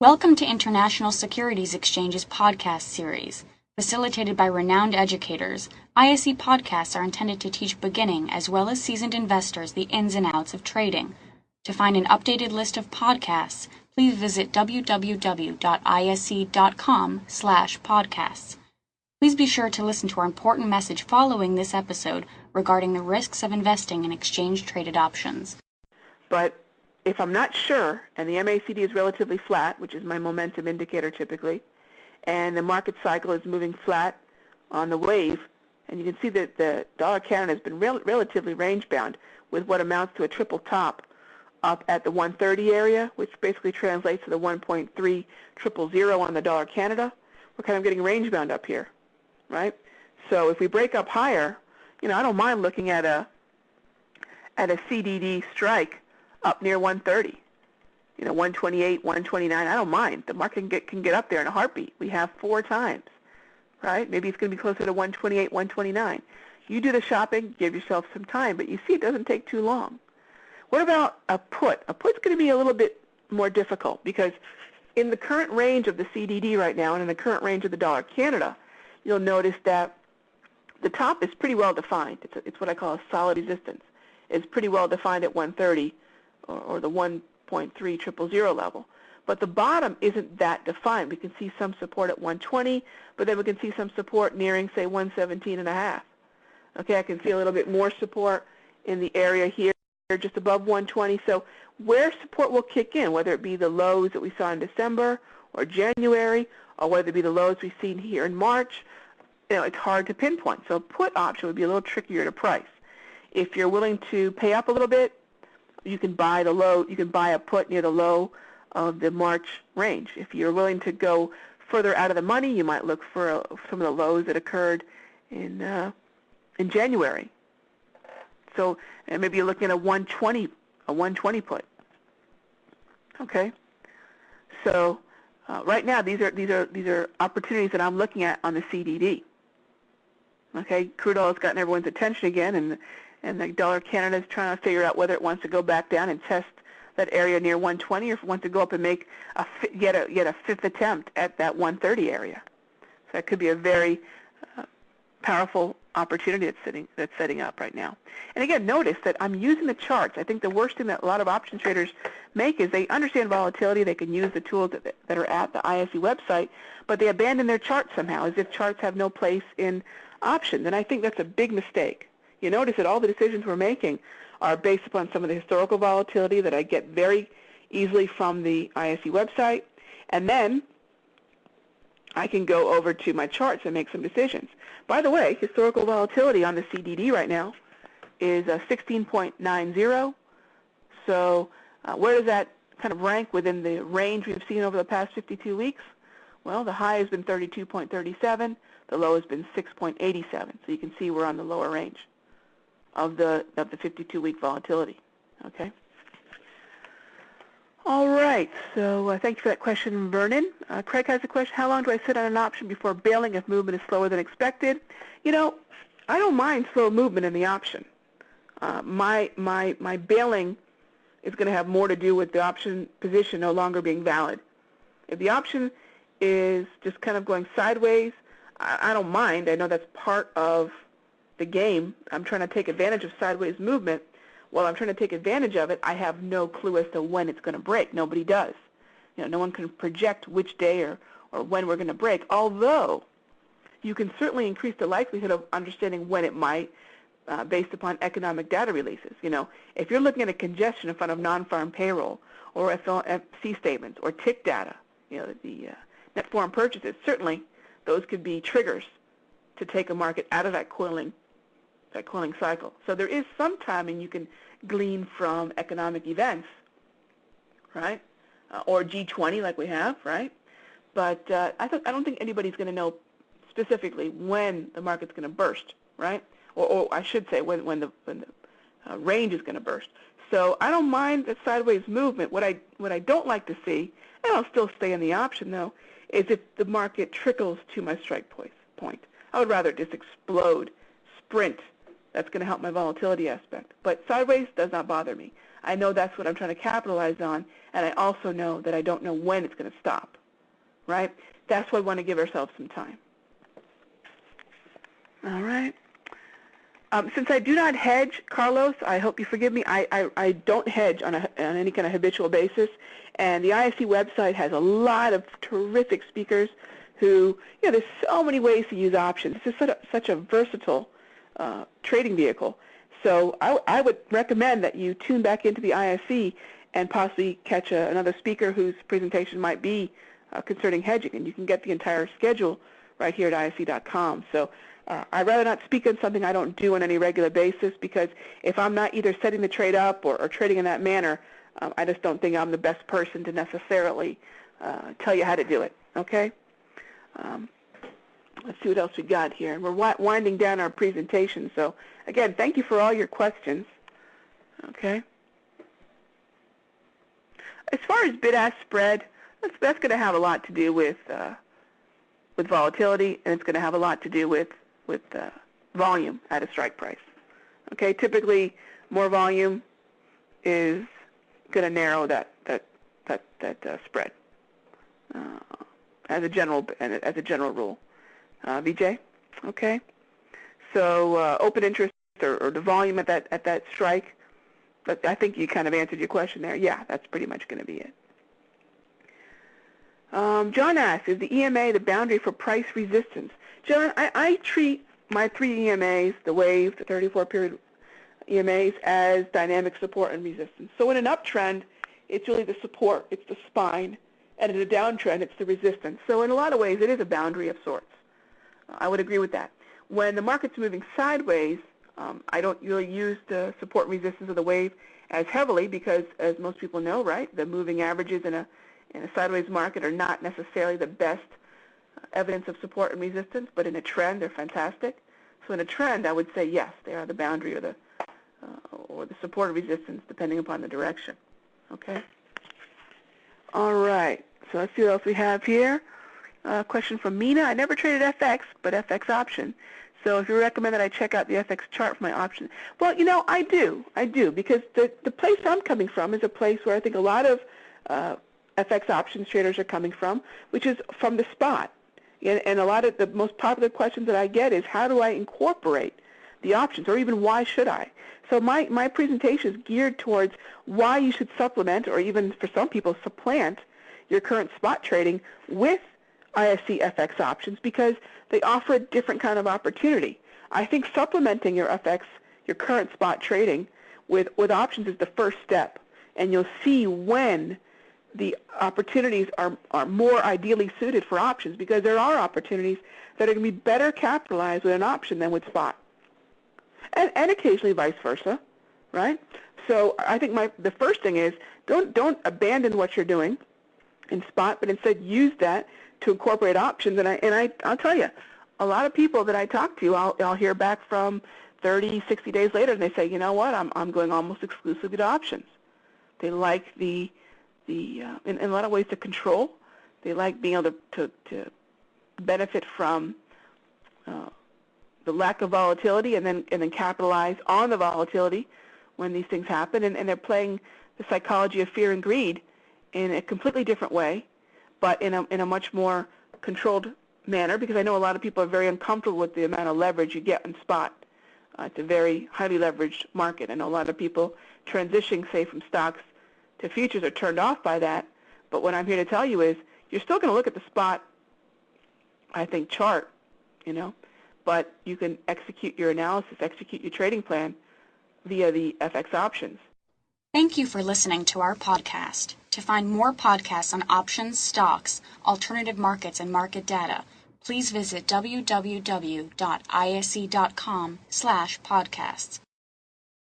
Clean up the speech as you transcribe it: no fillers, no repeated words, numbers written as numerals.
Welcome to International Securities Exchange's podcast series. Facilitated by renowned educators, ISE podcasts are intended to teach beginning as well as seasoned investors the ins and outs of trading. To find an updated list of podcasts, please visit www.ise.com/podcasts. Please be sure to listen to our important message following this episode regarding the risks of investing in exchange-traded options. But if I'm not sure, and the MACD is relatively flat, which is my momentum indicator typically, and the market cycle is moving flat on the wave, and you can see that the dollar Canada has been relatively range-bound with what amounts to a triple top up at the 130 area, which basically translates to the 1.3000 on the dollar Canada. We're kind of getting range-bound up here, right? So if we break up higher, I don't mind looking at a CDD strike up near 130, 128, 129. I don't mind. The market can get up there in a heartbeat. We have 4 times, right? Maybe it's going to be closer to 128, 129. You do the shopping, give yourself some time, but you see it doesn't take too long. What about a put? A put's going to be a little bit more difficult because in the current range of the CDD right now and in the current range of the dollar Canada, you'll notice that the top is pretty well defined. It's what I call a solid resistance. It's pretty well defined at 130 or the 1.3000 level. But the bottom isn't that defined. We can see some support at 120, but then we can see some support nearing, say, 117.5. Okay, I can see a little bit more support in the area here, just above 120. So where support will kick in, whether it be the lows that we saw in December or January, or whether it be the lows we've seen here in March, it's hard to pinpoint. So a put option would be a little trickier to price. If you're willing to pay up a little bit, you can buy the low. You can buy a put near the low of the March range. If you're willing to go further out of the money, you might look for some of the lows that occurred in January. So maybe you're looking at a 120 put. Okay. So right now these are opportunities that I'm looking at on the CDD. Okay, crude oil has gotten everyone's attention again, and the dollar Canada is trying to figure out whether it wants to go back down and test that area near 120, or if it wants to go up and make yet a fifth attempt at that 130 area. So that could be a very powerful opportunity that's setting up right now. And again, notice that I'm using the charts. I think the worst thing that a lot of option traders make is they understand volatility. They can use the tools that are at the ISE website, but they abandon their charts somehow, as if charts have no place in options. And I think that's a big mistake. You notice that all the decisions we're making are based upon some of the historical volatility that I get very easily from the ISE website, and then I can go over to my charts and make some decisions. By the way, historical volatility on the CDD right now is 16.90. So where does that kind of rank within the range we've seen over the past 52 weeks? Well, the high has been 32.37. The low has been 6.87. So you can see we're on the lower range of the 52-week volatility. Okay. All right. So thank you for that question, Vernon. Craig has a question. How long do I sit on an option before bailing if movement is slower than expected? I don't mind slow movement in the option. My bailing is going to have more to do with the option position no longer being valid. If the option is just kind of going sideways, I don't mind. I know that's part of the game. I'm trying to take advantage of sideways movement. While I'm trying to take advantage of it, I have no clue as to when it's going to break. Nobody does. No one can project which day or when we're going to break, although you can certainly increase the likelihood of understanding when it might based upon economic data releases. If you're looking at a congestion in front of non-farm payroll or FOMC statements or tick data, the net foreign purchases, certainly those could be triggers to take a market out of that coiling cycle. So there is some timing you can glean from economic events, right? Or G20 like we have, right? But I don't think anybody's going to know specifically when the market's going to burst, right? Or I should say when the range is going to burst. So I don't mind the sideways movement. What I don't like to see, and I'll still stay in the option though, is if the market trickles to my strike point. I would rather just explode, sprint. That's going to help my volatility aspect. But sideways does not bother me. I know that's what I'm trying to capitalize on, and I also know that I don't know when it's going to stop, right? That's why we want to give ourselves some time. All right. Since I do not hedge, Carlos, I hope you forgive me, I don't hedge on any kind of habitual basis, and the ISE website has a lot of terrific speakers who, there's so many ways to use options. This is such a versatile trading vehicle. So I would recommend that you tune back into the ISE and possibly catch another speaker whose presentation might be concerning hedging, and you can get the entire schedule right here at ISE.com. So I'd rather not speak on something I don't do on any regular basis, because if I'm not either setting the trade up or trading in that manner, I just don't think I'm the best person to necessarily tell you how to do it, okay? Let's see what else we got here. And we're winding down our presentation. So, again, thank you for all your questions, okay? As far as bid-ask spread, that's going to have a lot to do with volatility, and it's going to have a lot to do with volume at a strike price. Okay, typically more volume is going to narrow that spread as a general rule. VJ, okay. So open interest or the volume at that strike. But I think you kind of answered your question there. Yeah, that's pretty much going to be it. John asks, is the EMA the boundary for price resistance? John, I treat my 3 EMAs, the wave, the 34-period EMAs, as dynamic support and resistance. So in an uptrend, it's really the support, it's the spine, and in a downtrend, it's the resistance. So in a lot of ways, it is a boundary of sorts. I would agree with that. When the market's moving sideways, I don't really use the support and resistance of the wave as heavily because, as most people know, right, the moving averages in a sideways market are not necessarily the best evidence of support and resistance, but in a trend, they're fantastic. So in a trend, I would say yes, they are the boundary or the support or resistance, depending upon the direction. Okay. All right. So let's see what else we have here. Question from Mina. I never traded FX, but FX option. So if you recommend that I check out the FX chart for my option. Well, I do, because the place I'm coming from is a place where I think a lot of FX options traders are coming from, which is from the spot. And a lot of the most popular questions that I get is, how do I incorporate the options, or even why should I? So my presentation is geared towards why you should supplement, or even for some people supplant, your current spot trading with ISE FX options, because they offer a different kind of opportunity. I think supplementing your FX, your current spot trading, with options is the first step, and you'll see when the opportunities are more ideally suited for options, because there are opportunities that are going to be better capitalized with an option than with spot, and occasionally vice versa, right? So I think the first thing is don't abandon what you're doing in spot, but instead use that to incorporate options. And I'll tell you, a lot of people that I talk to, I'll hear back from 30, 60 days later, and they say, you know what, I'm going almost exclusively to options. They like in a lot of ways, the control. They like being able to benefit from the lack of volatility, and then capitalize on the volatility when these things happen. And they're playing the psychology of fear and greed in a completely different way, but in a much more controlled manner, because I know a lot of people are very uncomfortable with the amount of leverage you get in spot. It's a very highly leveraged market. I know a lot of people transitioning, say, from stocks to futures are turned off by that, but what I'm here to tell you is you're still going to look at the spot, I think, chart, but you can execute your analysis, execute your trading plan via the FX options. Thank you for listening to our podcast. To find more podcasts on options, stocks, alternative markets, and market data, please visit www.ise.com/podcasts.